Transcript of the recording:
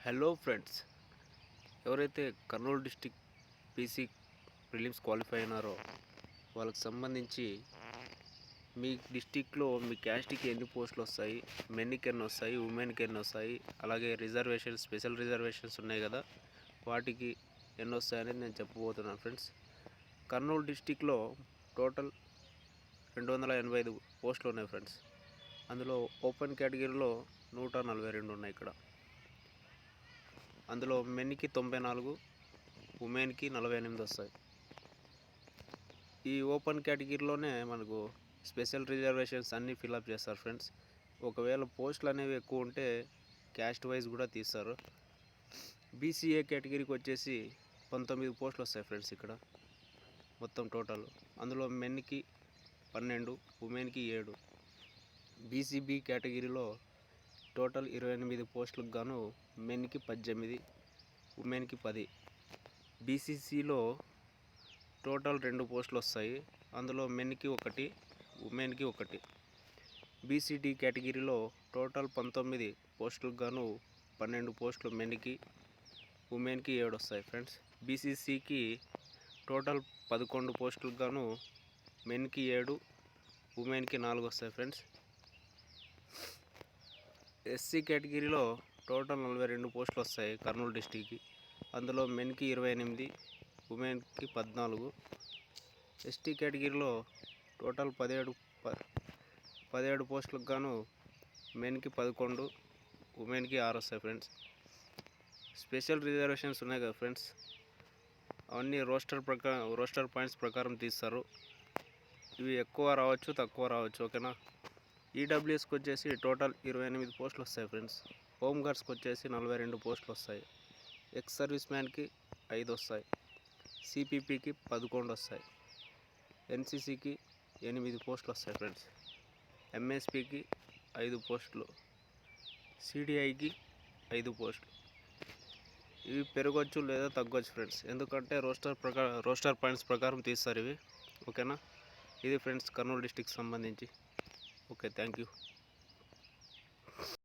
Hello friends, ఎవరైతే Kurnool district PC prelims qualify అయినారో వాళ్ళకి సంబంధించి మీ డిస్టిక్లో మీ క్యాస్ట్కి ఎన్ని పోస్టులు వస్తాయి, మెన్కి ఎన్ని వస్తాయి, ఉమెన్కి ఎన్ని వస్తాయి, అలాగే రిజర్వేషన్స్, స్పెషల్ రిజర్వేషన్స్ ఉన్నాయి కదా, వాటికి ఎన్ని వస్తాయనేది నేను చెప్పబోతున్నాను ఫ్రెండ్స్. కర్నూలు డిస్టిక్లో టోటల్ 285 పోస్టులు ఉన్నాయి ఫ్రెండ్స్. అందులో ఓపెన్ కేటగిరీలో 142 ఉన్నాయి. ఇక్కడ అందులో మెన్కి 94, ఉమెన్కి 48 వస్తాయి. ఈ ఓపెన్ కేటగిరీలోనే మనకు స్పెషల్ రిజర్వేషన్స్ అన్నీ ఫిల్అప్ చేస్తారు ఫ్రెండ్స్. ఒకవేళ పోస్టులు అనేవి ఎక్కువ ఉంటే క్యాస్ట్ వైజ్ కూడా తీస్తారు. బీసీఏ కేటగిరీకి వచ్చేసి 19 పోస్టులు వస్తాయి ఫ్రెండ్స్. ఇక్కడ మొత్తం టోటల్ అందులో మెన్కి 12, ఉమెన్కి 7. బీసీబీ కేటగిరీలో టోటల్ 28 పోస్టులకు గాను మెన్కి 18, ఉమెన్కి 10. బీసీసీలో టోటల్ 2 పోస్టులు వస్తాయి. అందులో మెన్కి 1, ఉమెన్కి 1. బీసీడీ కేటగిరీలో టోటల్ 19 పోస్టులకు గాను 12 పోస్టులు మెన్కి, ఉమెన్కి 7 వస్తాయి ఫ్రెండ్స్. బీసీసీకి టోటల్ 11 పోస్టులకు గాను మెన్కి 7, ఉమెన్కి 4 వస్తాయి ఫ్రెండ్స్. ఎస్సీ కేటగిరీలో టోటల్ 42 పోస్టులు వస్తాయి కర్నూలు డిస్టిక్కి. అందులో మెన్కి 28, ఉమెన్కి 14. ఎస్టీ కేటగిరీలో టోటల్ 17 పోస్టులకు గాను మెన్కి 11, ఉమెన్కి 6 వస్తాయి ఫ్రెండ్స్. స్పెషల్ రిజర్వేషన్స్ ఉన్నాయి కదా ఫ్రెండ్స్, అవన్నీ రోస్టర్ పాయింట్స్ ప్రకారం తీస్తారు. ఇవి ఎక్కువ రావచ్చు, తక్కువ రావచ్చు, ఓకేనా. ఈడబ్ల్యూఎస్కి వచ్చేసి టోటల్ 28 పోస్టులు వస్తాయి ఫ్రెండ్స్. హోమ్ గార్డ్స్కి వచ్చేసి 42 పోస్టులు వస్తాయి. ఎక్స్ సర్వీస్ మ్యాన్కి 5 వస్తాయి. సిపిపికి 11 వస్తాయి. ఎన్సిసికి 8 పోస్టులు వస్తాయి ఫ్రెండ్స్. ఎంఎస్పికి 5 పోస్టులు. సిడిఐకి 5 పోస్టులు. ఇవి పెరగవచ్చు లేదా తగ్గవచ్చు ఫ్రెండ్స్, ఎందుకంటే రోస్టర్ పాయింట్స్ ప్రకారం తీస్తారు ఇవి, ఓకేనా. ఇది ఫ్రెండ్స్ కర్నూలు డిస్టిక్ సంబంధించి. Okay, thank you.